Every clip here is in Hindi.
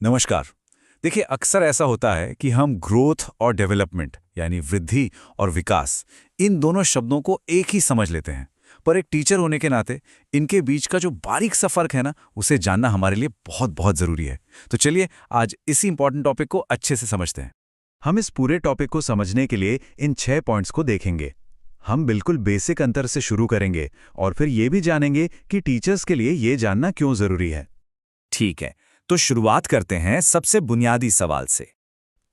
नमस्कार। देखिए, अक्सर ऐसा होता है कि हम ग्रोथ और डेवलपमेंट यानी वृद्धि और विकास इन दोनों शब्दों को एक ही समझ लेते हैं। पर एक टीचर होने के नाते इनके बीच का जो बारीक सा फर्क है ना, उसे जानना हमारे लिए बहुत बहुत ज़रूरी है। तो चलिए आज इसी इंपॉर्टेंट टॉपिक को अच्छे से समझते हैं। हम इस पूरे टॉपिक को समझने के लिए इन 6 पॉइंट्स को देखेंगे। हम बिल्कुल बेसिक अंतर से शुरू करेंगे और फिर ये भी जानेंगे कि टीचर्स के लिए ये जानना क्यों ज़रूरी है। ठीक है, तो शुरुआत करते हैं सबसे बुनियादी सवाल से।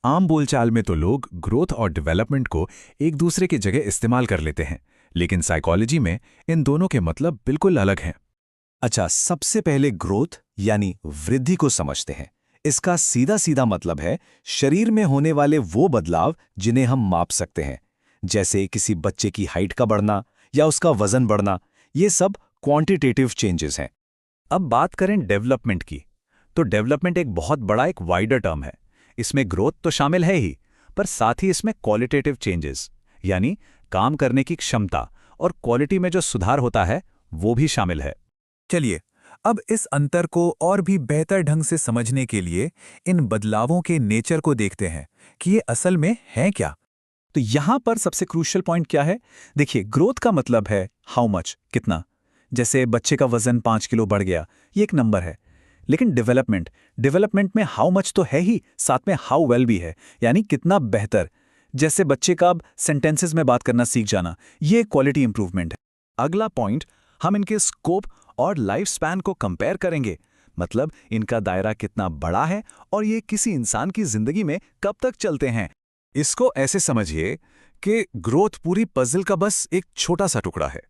आम बोलचाल में तो लोग ग्रोथ और डेवलपमेंट को एक दूसरे की जगह इस्तेमाल कर लेते हैं, लेकिन साइकोलॉजी में इन दोनों के मतलब बिल्कुल अलग हैं। अच्छा, सबसे पहले ग्रोथ यानी वृद्धि को समझते हैं। इसका सीधा सीधा मतलब है शरीर में होने वाले वो बदलाव जिन्हें हम माप सकते हैं, जैसे किसी बच्चे की हाइट का बढ़ना या उसका वजन बढ़ना। ये सब क्वांटिटेटिव चेंजेस हैं। अब बात करें डेवलपमेंट की, तो डेवलपमेंट एक बहुत बड़ा एक वाइडर टर्म है। इसमें ग्रोथ तो शामिल है ही, पर साथ ही इसमें क्वालिटेटिव चेंजेस यानी काम करने की क्षमता और क्वालिटी में जो सुधार होता है वो भी शामिल है। चलिए अब इस अंतर को और भी बेहतर ढंग से समझने के लिए इन बदलावों के नेचर को देखते हैं कि ये असल में है क्या। तो यहां पर सबसे क्रूशियल पॉइंट क्या है? देखिए, ग्रोथ का मतलब है हाउ मच, कितना। जैसे बच्चे का वजन 5 किलो बढ़ गया, ये एक नंबर है। लेकिन डेवलपमेंट में हाउ मच तो है ही, साथ में हाउ वेल भी है, यानी कितना बेहतर। जैसे बच्चे का अब सेंटेंसेस में बात करना सीख जाना, ये क्वालिटी इंप्रूवमेंट है। अगला पॉइंट, हम इनके स्कोप और लाइफ स्पैन को कंपेयर करेंगे, मतलब इनका दायरा कितना बड़ा है और ये किसी इंसान की जिंदगी में कब तक चलते हैं। इसको ऐसे समझिए कि ग्रोथ पूरी पजल का बस एक छोटा सा टुकड़ा है,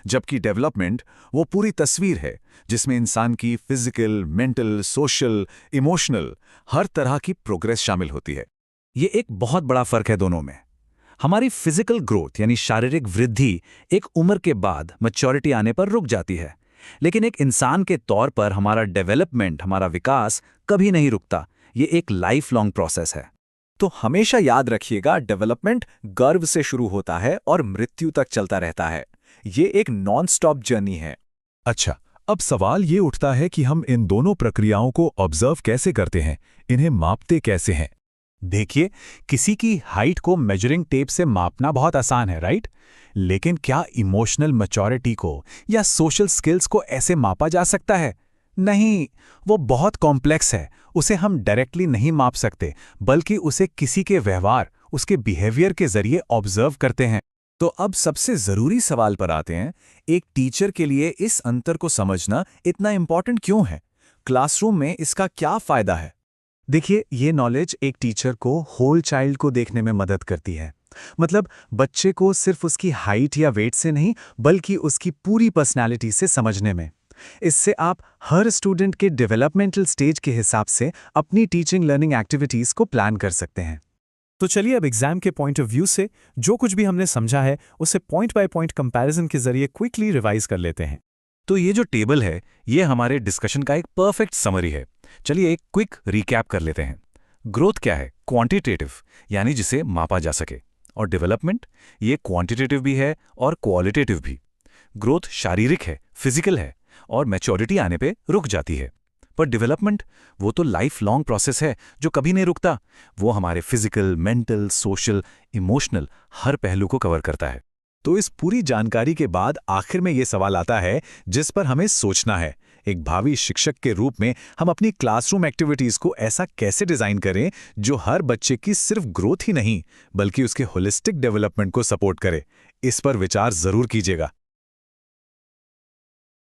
जबकि डेवलपमेंट वो पूरी तस्वीर है जिसमें इंसान की फिजिकल, मेंटल, सोशल, इमोशनल हर तरह की प्रोग्रेस शामिल होती है। ये एक बहुत बड़ा फर्क है दोनों में। हमारी फिजिकल ग्रोथ यानी शारीरिक वृद्धि एक उम्र के बाद मैच्योरिटी आने पर रुक जाती है, लेकिन एक इंसान के तौर पर हमारा डेवलपमेंट, हमारा विकास कभी नहीं रुकता। ये एक लाइफ लॉन्ग प्रोसेस है। तो हमेशा याद रखिएगा, डेवलपमेंट गर्भ से शुरू होता है और मृत्यु तक चलता रहता है। ये एक नॉन स्टॉप जर्नी है। अच्छा, अब सवाल ये उठता है कि हम इन दोनों प्रक्रियाओं को ऑब्जर्व कैसे करते हैं, इन्हें मापते कैसे हैं। देखिए, किसी की हाइट को मेजरिंग टेप से मापना बहुत आसान है, राइट? लेकिन क्या इमोशनल मैच्योरिटी को या सोशल स्किल्स को ऐसे मापा जा सकता है? नहीं, वो बहुत कॉम्प्लेक्स है। उसे हम डायरेक्टली नहीं माप सकते, बल्कि उसे किसी के व्यवहार, उसके बिहेवियर के जरिए ऑब्जर्व करते हैं। तो अब सबसे जरूरी सवाल पर आते हैं, एक टीचर के लिए इस अंतर को समझना इतना इंपॉर्टेंट क्यों है? क्लासरूम में इसका क्या फायदा है? देखिए, ये नॉलेज एक टीचर को होल चाइल्ड को देखने में मदद करती है। मतलब बच्चे को सिर्फ उसकी हाइट या वेट से नहीं, बल्कि उसकी पूरी पर्सनैलिटी से समझने में। इससे आप हर स्टूडेंट के डेवलपमेंटल स्टेज के हिसाब से अपनी टीचिंग लर्निंग एक्टिविटीज़ को प्लान कर सकते हैं। तो चलिए अब एग्जाम के पॉइंट ऑफ व्यू से जो कुछ भी हमने समझा है उसे पॉइंट बाय पॉइंट कंपैरिजन के जरिए क्विकली रिवाइज कर लेते हैं। तो ये जो टेबल है, ये हमारे डिस्कशन का एक परफेक्ट समरी है। चलिए एक क्विक रिकैप कर लेते हैं। ग्रोथ क्या है? क्वांटिटेटिव, यानी जिसे मापा जा सके। और डेवलपमेंट, ये क्वांटिटेटिव भी है और क्वालिटेटिव भी। ग्रोथ शारीरिक है, फिजिकल है और मैच्योरिटी आने पे रुक जाती है। पर डेवलपमेंट वो तो लाइफ लॉन्ग प्रोसेस है जो कभी नहीं रुकता। वो हमारे फिजिकल, मेंटल, सोशल, इमोशनल हर पहलू को कवर करता है। तो इस पूरी जानकारी के बाद आखिर में ये सवाल आता है जिस पर हमें सोचना है। एक भावी शिक्षक के रूप में हम अपनी क्लासरूम एक्टिविटीज़ को ऐसा कैसे डिज़ाइन करें जो हर बच्चे की सिर्फ ग्रोथ ही नहीं, बल्कि उसके होलिस्टिक डेवलपमेंट को सपोर्ट करे। इस पर विचार ज़रूर कीजिएगा।